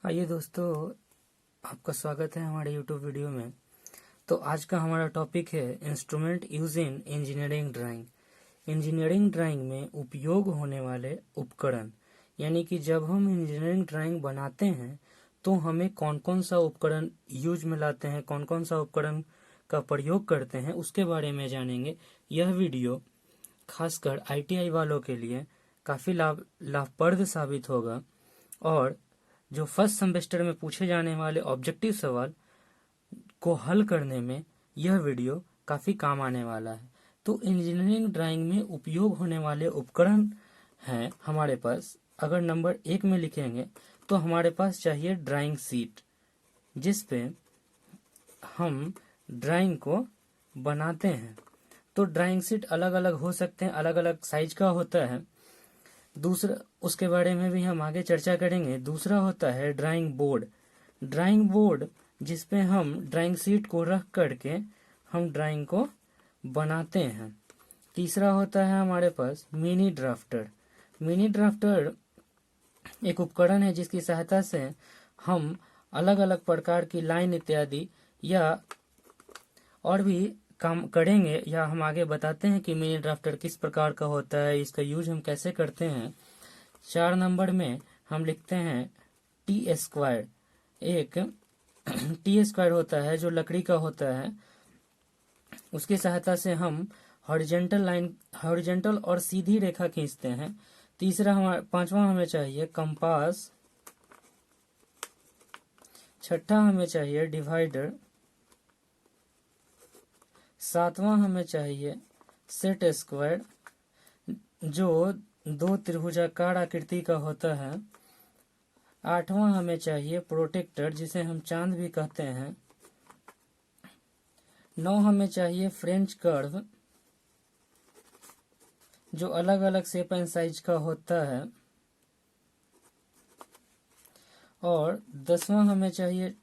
आइए दोस्तों, आपका स्वागत है हमारे YouTube वीडियो में। तो आज का हमारा टॉपिक है instrument use in engineering drawing. Engineering drawing में उपयोग होने वाले उपकरण, यानी कि जब हम इंजीनियरिंग ड्राइंग बनाते हैं तो हमें कौन कौन सा उपकरण यूज में लाते हैं, कौन कौन सा उपकरण का प्रयोग करते हैं, उसके बारे में जानेंगे। यह वीडियो खासकर ITI वालों के लिए काफ़ी लाभप्रद साबित होगा और जो फर्स्ट सेमेस्टर में पूछे जाने वाले ऑब्जेक्टिव सवाल को हल करने में यह वीडियो काफ़ी काम आने वाला है। तो इंजीनियरिंग ड्राइंग में उपयोग होने वाले उपकरण हैं हमारे पास। अगर नंबर 1 में लिखेंगे तो हमारे पास चाहिए ड्राइंग सीट, जिस पे हम ड्राइंग को बनाते हैं। तो ड्राइंग सीट अलग अलग हो सकते हैं, अलग अलग साइज का होता है। दूसरा, उसके बारे में भी हम आगे चर्चा करेंगे। दूसरा होता है ड्राइंग बोर्ड। ड्राइंग बोर्ड जिसपे हम ड्राइंग सीट को रख करके हम ड्राइंग को बनाते हैं। तीसरा होता है हमारे पास मिनी ड्राफ्टर। मिनी ड्राफ्टर एक उपकरण है जिसकी सहायता से हम अलग अलग प्रकार की लाइन इत्यादि या और भी काम करेंगे, या हम आगे बताते हैं कि मिनी ड्राफ्टर किस प्रकार का होता है, इसका यूज हम कैसे करते हैं। 4 नंबर में हम लिखते हैं टी स्क्वायर। एक टी स्क्वायर होता है जो लकड़ी का होता है, उसकी सहायता से हम हॉरिजॉन्टल और सीधी रेखा खींचते हैं। पांचवा हमें चाहिए कंपास। छठा हमें चाहिए डिवाइडर। सातवां हमें चाहिए सेट स्क्वायर जो 2 त्रिभुजाकार आकृति का होता है। आठवां हमें चाहिए प्रोटेक्टर, जिसे हम चांद भी कहते हैं। 9 हमें चाहिए फ्रेंच कर्व जो अलग अलग शेप एंड साइज का होता है। और 10वां हमें चाहिए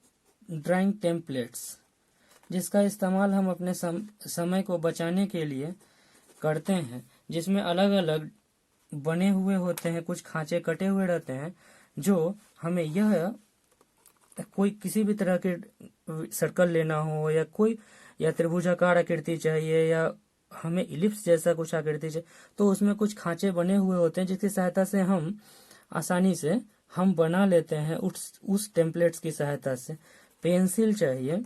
ड्राइंग टेम्पलेट्स, जिसका इस्तेमाल हम अपने समय को बचाने के लिए करते हैं, जिसमें अलग अलग बने हुए होते हैं, कुछ खांचे कटे हुए रहते हैं, जो हमें यह कोई किसी भी तरह के सर्कल लेना हो या त्रिभुजाकार आकृति चाहिए या हमें इलिप्स जैसा कुछ आकृति चाहिए, तो उसमें कुछ खांचे बने हुए होते हैं जिसकी सहायता से हम आसानी से हम बना लेते हैं उस टेम्पलेट्स की सहायता से। पेंसिल चाहिए,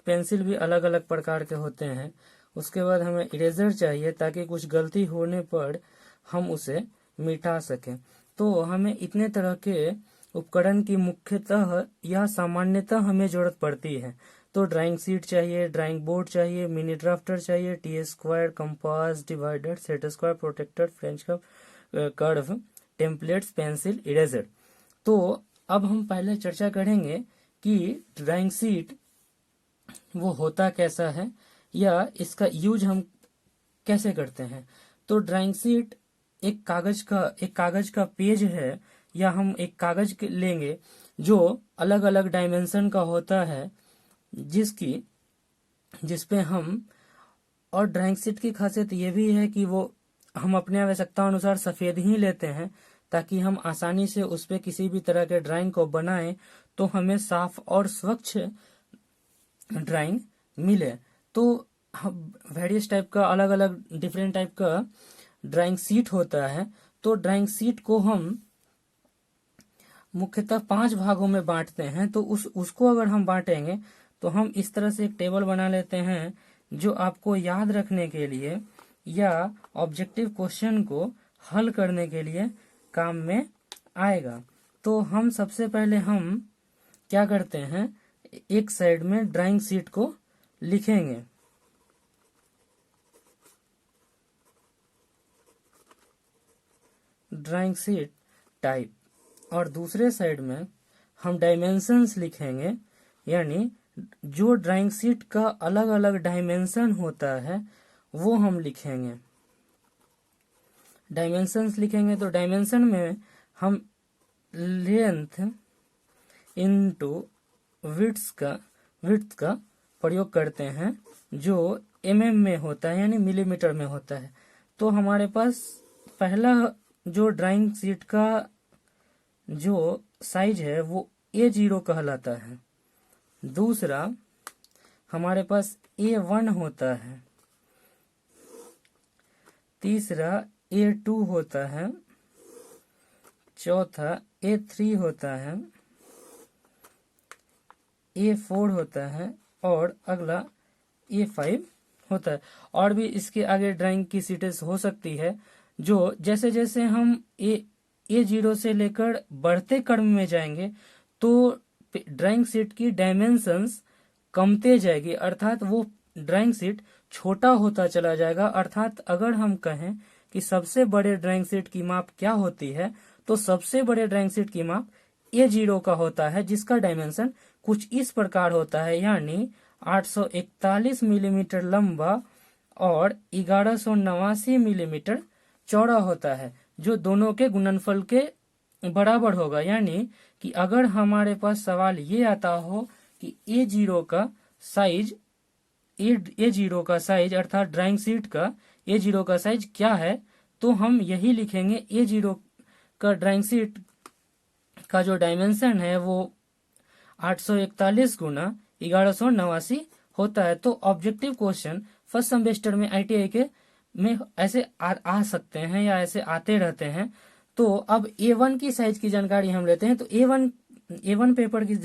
पेंसिल भी अलग अलग प्रकार के होते हैं। उसके बाद हमें इरेजर चाहिए ताकि कुछ गलती होने पर हम उसे मिटा सकें। तो हमें इतने तरह के उपकरण की मुख्यतः या सामान्यतः हमें जरूरत पड़ती है। तो ड्राइंग सीट चाहिए, ड्राइंग बोर्ड चाहिए, मिनी ड्राफ्टर चाहिए, T square, compass, divider, set square, protractor, French curve, templates, pencil, eraser. तो अब हम पहले चर्चा करेंगे कि ड्राइंग सीट वो होता कैसा है या इसका यूज हम कैसे करते हैं। तो ड्राइंग सीट एक कागज का पेज है, या हम एक कागज लेंगे जो अलग अलग डायमेंशन का होता है, जिसपे हम, और ड्राइंग सीट की खासियत ये भी है कि वो हम अपने आवश्यकता अनुसार सफेद ही लेते हैं ताकि हम आसानी से उस पे किसी भी तरह के ड्राइंग को बनाएं तो हमें साफ और स्वच्छ ड्राइंग मिले। तो वेरियस टाइप का, अलग अलग डिफरेंट टाइप का ड्राइंग सीट होता है। तो ड्राइंग सीट को हम मुख्यतः 5 भागों में बांटते हैं। तो उसको अगर हम बांटेंगे तो हम इस तरह से एक टेबल बना लेते हैं जो आपको याद रखने के लिए या ऑब्जेक्टिव क्वेश्चन को हल करने के लिए काम में आएगा। तो हम सबसे पहले हम क्या करते हैं, एक साइड में ड्राइंग सीट को लिखेंगे। ड्राइंग सीट टाइप, और दूसरे साइड में हम डायमेंशंस लिखेंगे, यानी जो ड्राइंग सीट का अलग अलग डायमेंशन होता है वो हम लिखेंगे। डायमेंशंस लिखेंगे तो डायमेंशन में हम लेंथ इनटू विड्थ का प्रयोग करते हैं, जो mm में होता है, यानी मिलीमीटर में होता है। तो हमारे पास पहला जो ड्राइंग सीट का जो साइज है वो A0 कहलाता है। दूसरा हमारे पास A1 होता है। तीसरा A2 होता है। चौथा A3 होता है। A4 होता है और अगला A5 होता है। और भी इसके आगे ड्राइंग की सीटें हो सकती है, जो जैसे जैसे हम A0 से लेकर बढ़ते क्रम में जाएंगे तो ड्राइंग शीट की डायमेंशंस कमते जाएगी, अर्थात वो ड्राइंग शीट छोटा होता चला जाएगा। अर्थात अगर हम कहें कि सबसे बड़े ड्राइंग शीट की माप क्या होती है, तो सबसे बड़े ड्राइंग शीट की माप A0 का होता है, जिसका डायमेंशन कुछ इस प्रकार होता है, यानी 841 मिलीमीटर लंबा और 1189 मिलीमीटर चौड़ा होता है, जो दोनों के गुणनफल के बराबर होगा। यानी कि अगर हमारे पास सवाल ये आता हो कि A0 का साइज A0 का साइज अर्थात ड्राइंग शीट का A0 का साइज क्या है, तो हम यही लिखेंगे A0 का ड्राइंग शीट का जो डायमेंशन है वो 841 गुना 1189 होता है। तो ऑब्जेक्टिव क्वेश्चन फर्स्ट सेमेस्टर में ITI के में ऐसे आ सकते हैं या ऐसे आते रहते हैं। तो अब A1 की साइज की जानकारी हम लेते हैं। तो A1 पेपर की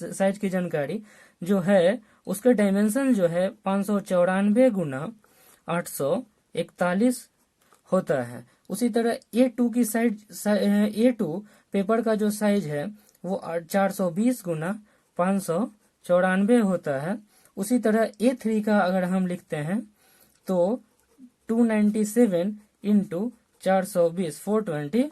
साइज की जानकारी जो है, उसके डायमेंशन जो है 594 गुना 841 होता है। उसी तरह A2 की A2 पेपर का जो साइज है वो 420 गुना 594 होता है। उसी तरह A3 का अगर हम लिखते हैं तो 297 इंटू 420 420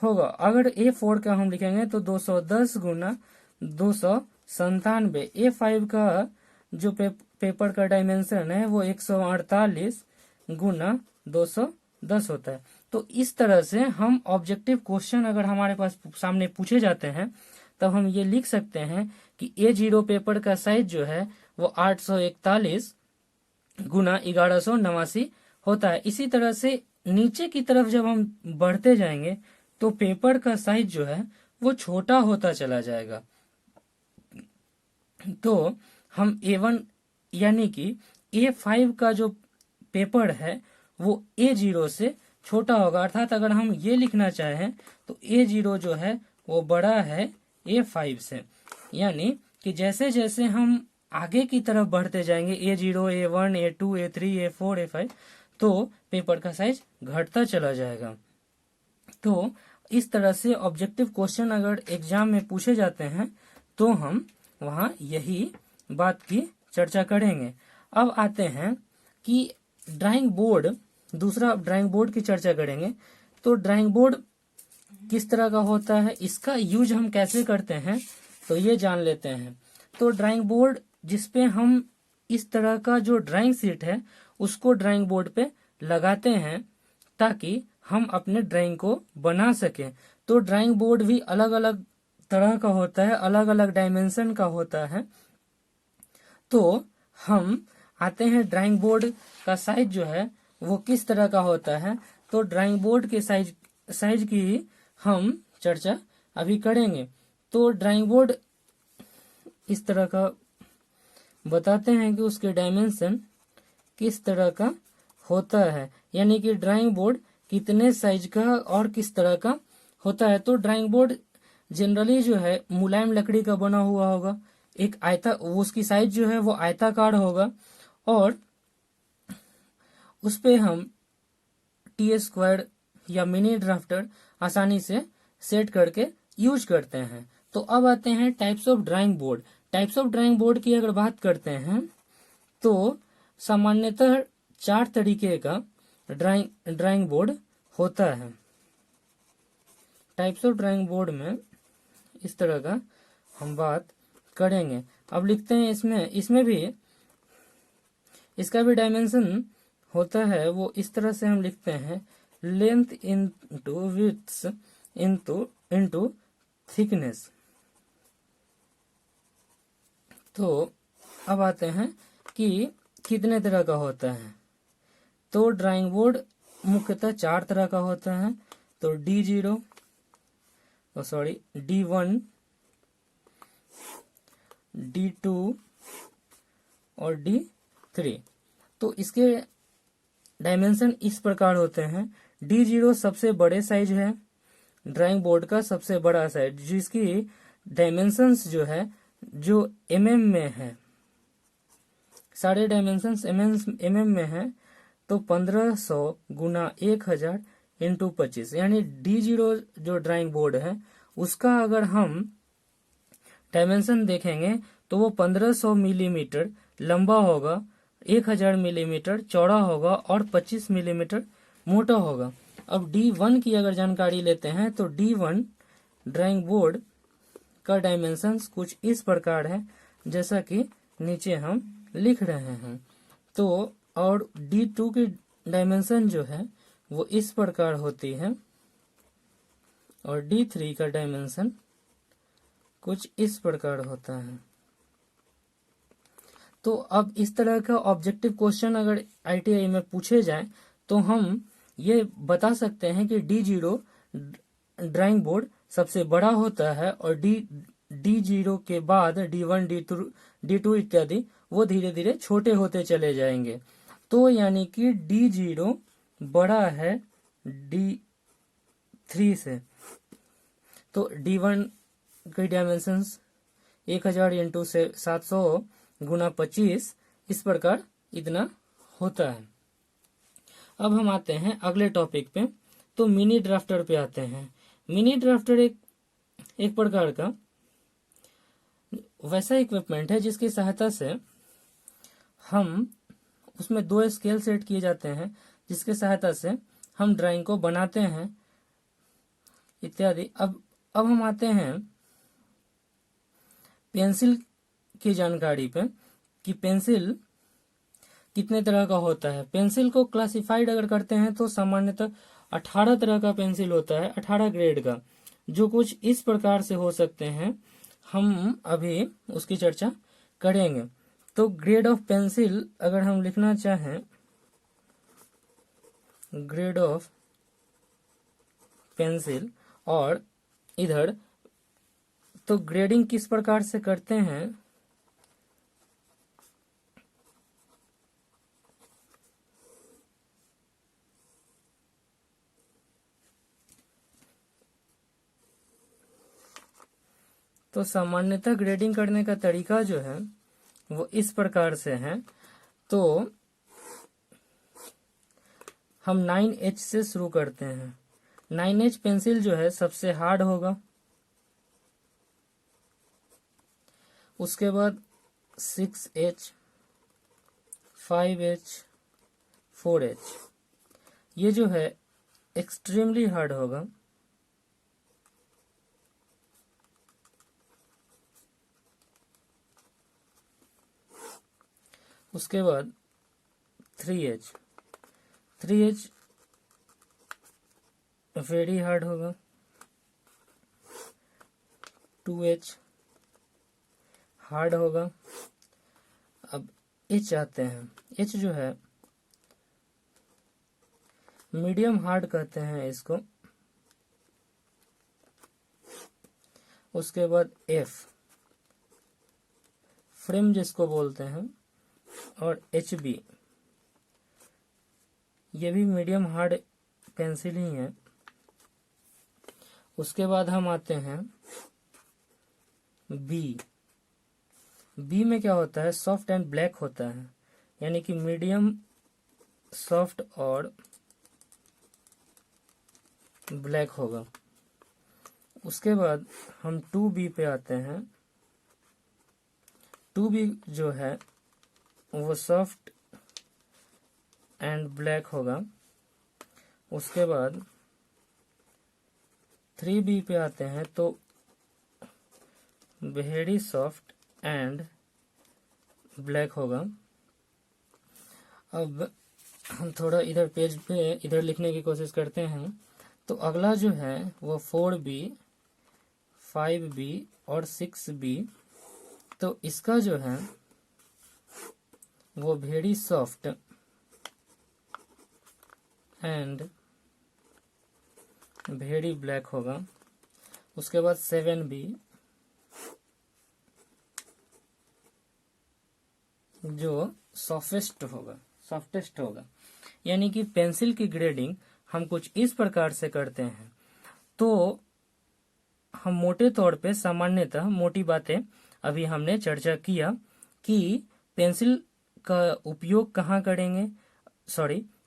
होगा। अगर A4 का हम लिखेंगे तो 210 गुना 297। A5 का जो पेपर का डायमेंशन है वो 148 गुना 210 होता है। तो इस तरह से हम ऑब्जेक्टिव क्वेश्चन अगर हमारे पास सामने पूछे जाते हैं, तब हम ये लिख सकते हैं कि A0 पेपर का साइज जो है वो 841 गुना 1189 होता है। इसी तरह से नीचे की तरफ जब हम बढ़ते जाएंगे तो पेपर का साइज जो है वो छोटा होता चला जाएगा। तो हम A1 यानी कि A5 का जो पेपर है वो A0 से छोटा होगा। अर्थात अगर हम ये लिखना चाहें तो A0 जो है वो बड़ा है A5 से। यानी कि जैसे जैसे हम आगे की तरफ बढ़ते जाएंगे A0, A1, A2, A3, A4, A5, तो पेपर का साइज घटता चला जाएगा। तो इस तरह से ऑब्जेक्टिव क्वेश्चन अगर एग्जाम में पूछे जाते हैं तो हम वहां यही बात की चर्चा करेंगे। अब आते हैं कि ड्राइंग बोर्ड, दूसरा ड्राइंग बोर्ड की चर्चा करेंगे। तो ड्राइंग बोर्ड किस तरह का होता है, इसका यूज हम कैसे करते हैं, तो ये जान लेते हैं। तो ड्राइंग बोर्ड जिसपे हम इस तरह का जो ड्राइंग शीट है उसको ड्राइंग बोर्ड पे लगाते हैं ताकि हम अपने ड्राइंग को बना सकें। तो ड्राइंग बोर्ड भी अलग अलग तरह का होता है, अलग अलग डायमेंशन का होता है। तो हम आते हैं ड्राइंग बोर्ड का साइज जो है वो किस तरह का होता है। तो ड्राइंग बोर्ड के साइज की हम चर्चा अभी करेंगे। तो ड्राइंग बोर्ड इस तरह का बताते हैं कि उसके डायमेंशन किस तरह का होता है, यानी कि ड्राइंग बोर्ड कितने साइज का और किस तरह का होता है। तो ड्राइंग बोर्ड जनरली जो है मुलायम लकड़ी का बना हुआ होगा, एक उसकी साइज जो है वो आयताकार होगा और उस पे हम T² या मिनी ड्राफ्टर आसानी से सेट करके यूज करते हैं। तो अब आते हैं types of drawing board. Types of drawing board की अगर बात करते हैं तो सामान्यतः 4 तरीके का ड्राइंग बोर्ड होता है। टाइप्स ऑफ ड्राइंग बोर्ड में इस तरह का हम बात करेंगे। अब लिखते हैं इसमें भी इसका भी डायमेंशन होता है, वो इस तरह से हम लिखते हैं length into width into thickness. तो अब आते हैं कि कितने तरह का होता है। तो ड्राइंग बोर्ड मुख्यतः 4 तरह का होता है। तो D1, D2 और D3। तो इसके डायमेंशन इस प्रकार होते हैं। D0 सबसे बड़े साइज है, ड्राइंग बोर्ड का सबसे बड़ा साइज, जिसकी डायमेंशंस जो है जो mm में है, सारे डायमेंशंस mm में है। तो 1500 गुना 1000 इंटू 25, यानी D0 जो ड्राइंग बोर्ड है उसका अगर हम डायमेंशन देखेंगे तो वो 1500 मिलीमीटर लंबा होगा, 1000 मिलीमीटर चौड़ा होगा और 25 मिलीमीटर मोटा होगा। अब D1 की अगर जानकारी लेते हैं तो D1 ड्राइंग बोर्ड का डायमेंशंस कुछ इस प्रकार है, जैसा कि नीचे हम लिख रहे हैं। तो और D2 की डायमेंशन जो है वो इस प्रकार होती है, और D3 का डायमेंशन कुछ इस प्रकार होता है। तो अब इस तरह का ऑब्जेक्टिव क्वेश्चन अगर ITI में पूछे जाए तो हम ये बता सकते हैं कि D0 ड्राइंग बोर्ड सबसे बड़ा होता है और D0 के बाद D1, D2 इत्यादि वो धीरे धीरे छोटे होते चले जाएंगे। तो यानी कि D0 बड़ा है D3 से। तो D1 की डायमेंशंस 1000 इंटू से 700 गुना 25, इस प्रकार इतना होता है। अब हम आते हैं अगले टॉपिक पे, तो मिनी ड्राफ्टर पे आते हैं। मिनी ड्राफ्टर एक प्रकार का वैसा इक्विपमेंट है जिसकी सहायता से हम उसमें 2 स्केल सेट किए जाते हैं, जिसके सहायता से हम ड्राइंग को बनाते हैं इत्यादि। अब हम आते हैं पेंसिल की जानकारी पे कि पेंसिल कितने तरह का होता है। पेंसिल को क्लासिफाइड अगर करते हैं तो सामान्यतः 18 तरह का पेंसिल होता है, 18 ग्रेड का, जो कुछ इस प्रकार से हो सकते हैं। हम अभी उसकी चर्चा करेंगे। तो ग्रेड ऑफ पेंसिल अगर हम लिखना चाहें, ग्रेड ऑफ पेंसिल, और इधर तो ग्रेडिंग किस प्रकार से करते हैं, तो सामान्यतः ग्रेडिंग करने का तरीका जो है वो इस प्रकार से है। तो हम 9H से शुरू करते हैं। 9H पेंसिल जो है सबसे हार्ड होगा, उसके बाद 6H, 5H, 4H, ये जो है एक्सट्रीमली हार्ड होगा। उसके बाद 3H वेरी हार्ड होगा। 2H हार्ड होगा। अब H आते हैं। H जो है मीडियम हार्ड कहते हैं इसको। उसके बाद F फ्रेम जिसको बोलते हैं, और HB ये भी मीडियम हार्ड पेंसिल ही है। उसके बाद हम आते हैं बी में क्या होता है, सॉफ्ट एंड ब्लैक होता है, यानी कि मीडियम सॉफ्ट और ब्लैक होगा। उसके बाद हम 2B पे आते हैं। 2B जो है वो सॉफ्ट एंड ब्लैक होगा। उसके बाद 3B पे आते हैं तो वेरी सॉफ्ट एंड ब्लैक होगा। अब हम थोड़ा इधर पेज पे इधर लिखने की कोशिश करते हैं। तो अगला जो है वो 4B, 5B और 6B। तो इसका जो है वो very soft and very black होगा। उसके बाद 7B, जो सॉफ्टेस्ट होगा। यानी कि पेंसिल की ग्रेडिंग हम कुछ इस प्रकार से करते हैं। तो हम मोटे तौर पे सामान्यतः मोटी बातें अभी हमने चर्चा किया कि पेंसिल का उपयोग कहाँ करेंगे,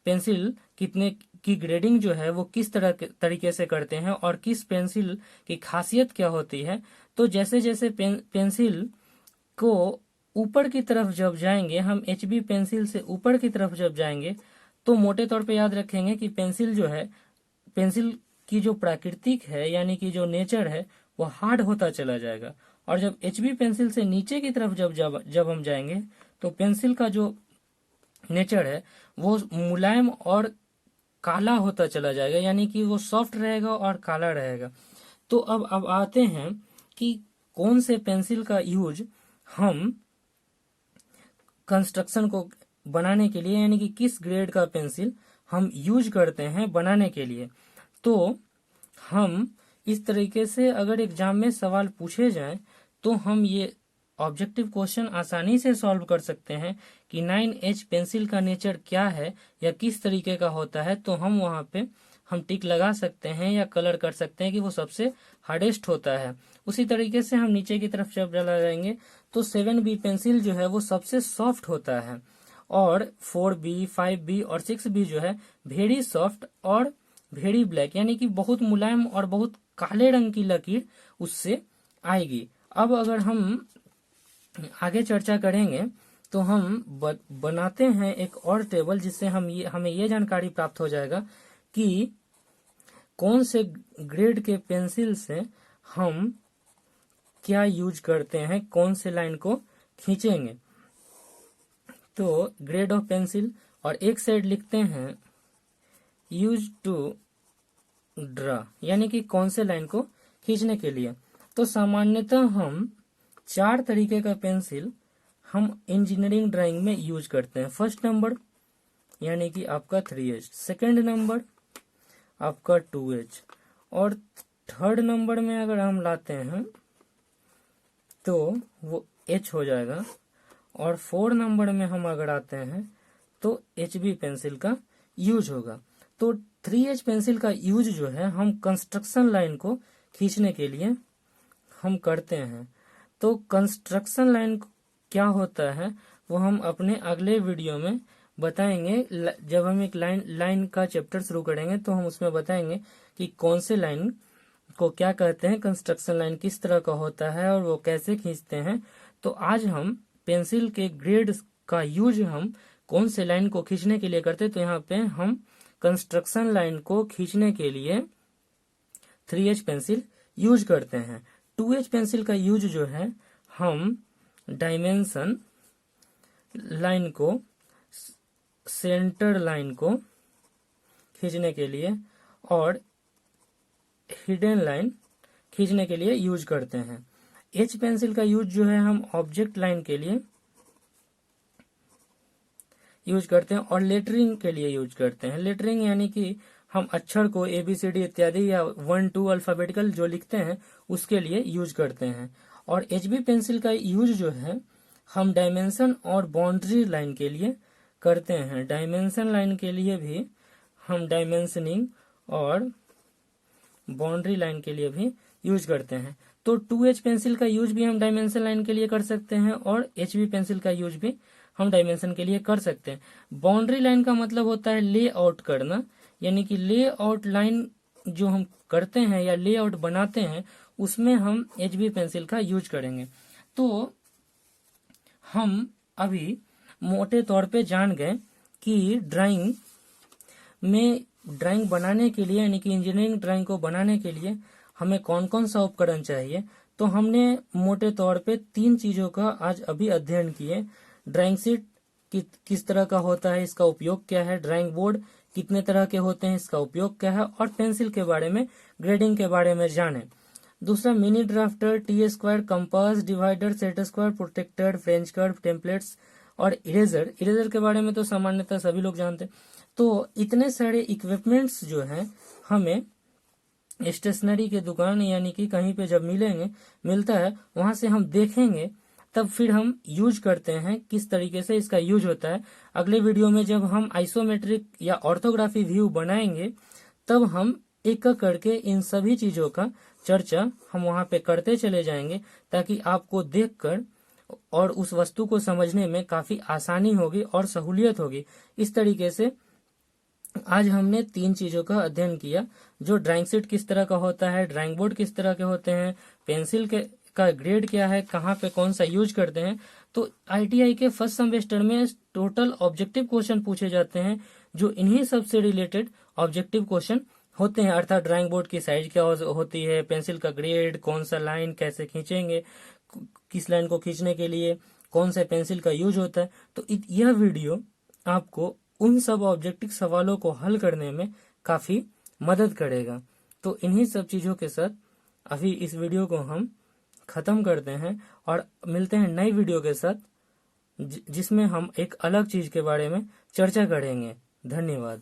पेंसिल कितने की ग्रेडिंग जो है वो किस तरीके से करते हैं और किस पेंसिल की खासियत क्या होती है। तो जैसे जैसे पेंसिल को ऊपर की तरफ जब जाएंगे, हम HB पेंसिल से ऊपर की तरफ जब जाएंगे, तो मोटे तौर पे याद रखेंगे कि पेंसिल जो है, पेंसिल की जो प्राकृतिक है यानी कि जो नेचर है वो हार्ड होता चला जाएगा। और जब HB पेंसिल से नीचे की तरफ जब हम जाएंगे तो पेंसिल का जो नेचर है वो मुलायम और काला होता चला जाएगा, यानी कि वो सॉफ्ट रहेगा और काला रहेगा। तो अब आते हैं कि कौन से पेंसिल का यूज हम कंस्ट्रक्शन को बनाने के लिए, यानी कि किस ग्रेड का पेंसिल हम यूज करते हैं बनाने के लिए। तो हम इस तरीके से अगर एग्जाम में सवाल पूछे जाएं तो हम ये ऑब्जेक्टिव क्वेश्चन आसानी से सॉल्व कर सकते हैं कि 9H पेंसिल का नेचर क्या है या किस तरीके का होता है। तो हम वहां पे हम टिक लगा सकते हैं या कलर कर सकते हैं कि वो सबसे हार्डेस्ट होता है। उसी तरीके से हम नीचे की तरफ जब चला जाएंगे तो 7B पेंसिल जो है वो सबसे सॉफ्ट होता है, और 4B, 5B और 6B जो है वेरी सॉफ्ट और वेरी ब्लैक, यानी कि बहुत मुलायम और बहुत काले रंग की लकीर उससे आएगी। अब अगर हम आगे चर्चा करेंगे तो हम बनाते हैं एक और टेबल, जिससे हमें ये जानकारी प्राप्त हो जाएगा कि कौन से ग्रेड के पेंसिल से हम क्या यूज करते हैं, कौन से लाइन को खींचेंगे। तो ग्रेड ऑफ पेंसिल, और एक साइड लिखते हैं यूज टू ड्रा, यानी कि कौन से लाइन को खींचने के लिए। तो सामान्यतः हम 4 तरीके का पेंसिल हम इंजीनियरिंग ड्राइंग में यूज करते हैं। फर्स्ट नंबर यानी कि आपका 3H, सेकंड नंबर आपका 2H, और थर्ड नंबर में अगर हम लाते हैं तो वो H हो जाएगा, और 4 नंबर में हम अगर आते हैं तो HB पेंसिल का यूज होगा। तो 3H पेंसिल का यूज जो है हम कंस्ट्रक्शन लाइन को खींचने के लिए हम करते हैं। तो कंस्ट्रक्शन लाइन क्या होता है वो हम अपने अगले वीडियो में बताएंगे। जब हम एक लाइन का चैप्टर शुरू करेंगे तो हम उसमें बताएंगे कि कौन से लाइन को क्या कहते हैं, कंस्ट्रक्शन लाइन किस तरह का होता है और वो कैसे खींचते हैं। तो आज हम पेंसिल के ग्रेड का यूज हम कौन से लाइन को खींचने के लिए करते हैं। तो यहाँ पे हम कंस्ट्रक्शन लाइन को खींचने के लिए 3H पेंसिल यूज करते हैं। 2H पेंसिल का यूज जो है हम डायमेंशन लाइन को, सेंटर लाइन को खींचने के लिए और हिडन लाइन खींचने के लिए यूज करते हैं। H पेंसिल का यूज जो है हम ऑब्जेक्ट लाइन के लिए यूज करते हैं और लेटरिंग के लिए यूज करते हैं। लेटरिंग यानी कि हम अक्षर को ABCD इत्यादि या 1 2 अल्फाबेटिकल जो लिखते हैं उसके लिए यूज करते हैं। और HB पेंसिल का यूज जो है हम डायमेंशन और बाउंड्री लाइन के लिए करते हैं। डायमेंशन लाइन के लिए भी हम डायमेंशनिंग और बाउंड्री लाइन के लिए भी यूज करते हैं। तो 2H पेंसिल का यूज भी हम डायमेंशन लाइन के लिए कर सकते हैं और HB पेंसिल का यूज भी हम डायमेंशन के लिए कर सकते हैं। बाउंड्री लाइन का मतलब होता है ले आउट करना, यानी कि ले आउट लाइन जो हम करते हैं या ले आउट बनाते हैं उसमें हम HB पेंसिल का यूज करेंगे। तो हम अभी मोटे तौर पे जान गए कि ड्राइंग बनाने के लिए, यानी कि इंजीनियरिंग ड्राइंग को बनाने के लिए हमें कौन कौन सा उपकरण चाहिए। तो हमने मोटे तौर पे 3 चीजों का आज अभी अध्ययन किए। ड्राइंग शीट किस तरह का होता है, इसका उपयोग क्या है, ड्राइंग बोर्ड कितने तरह के होते हैं, इसका उपयोग क्या है, और पेंसिल के बारे में, ग्रेडिंग के बारे में जाने। दूसरा mini drafter, T² compass, divider, set square, protractor, French curve, templates और इरेजर के बारे में तो सामान्यतः सभी लोग जानते हैं। तो इतने सारे इक्विपमेंट्स जो हैं हमें स्टेशनरी के दुकान यानी कि कहीं पे जब मिलता है वहां से हम देखेंगे तब फिर हम यूज करते हैं, किस तरीके से इसका यूज होता है। अगले वीडियो में जब हम आइसोमेट्रिक या ऑर्थोग्राफी व्यू बनाएंगे तब हम एक एक करके इन सभी चीजों का चर्चा हम वहां पे करते चले जाएंगे, ताकि आपको देखकर और उस वस्तु को समझने में काफी आसानी होगी और सहूलियत होगी। इस तरीके से आज हमने 3 चीजों का अध्ययन किया, जो ड्राइंग शीट किस तरह का होता है, ड्राइंग बोर्ड किस तरह के होते हैं, पेंसिल के का ग्रेड क्या है, कहाँ पे कौन सा यूज करते हैं। तो आईटीआई के फर्स्ट सेमेस्टर में टोटल ऑब्जेक्टिव क्वेश्चन पूछे जाते हैं, जो इन्हीं सब से रिलेटेड ऑब्जेक्टिव क्वेश्चन होते हैं। अर्थात ड्राइंग बोर्ड की साइज क्या होती है, पेंसिल का ग्रेड, कौन सा लाइन कैसे खींचेंगे, किस लाइन को खींचने के लिए कौन सा पेंसिल का यूज होता है। तो यह वीडियो आपको उन सब ऑब्जेक्टिव सवालों को हल करने में काफी मदद करेगा। तो इन्हीं सब चीजों के साथ अभी इस वीडियो को हम खत्म करते हैं और मिलते हैं नई वीडियो के साथ, जिसमें हम एक अलग चीज के बारे में चर्चा करेंगे। धन्यवाद।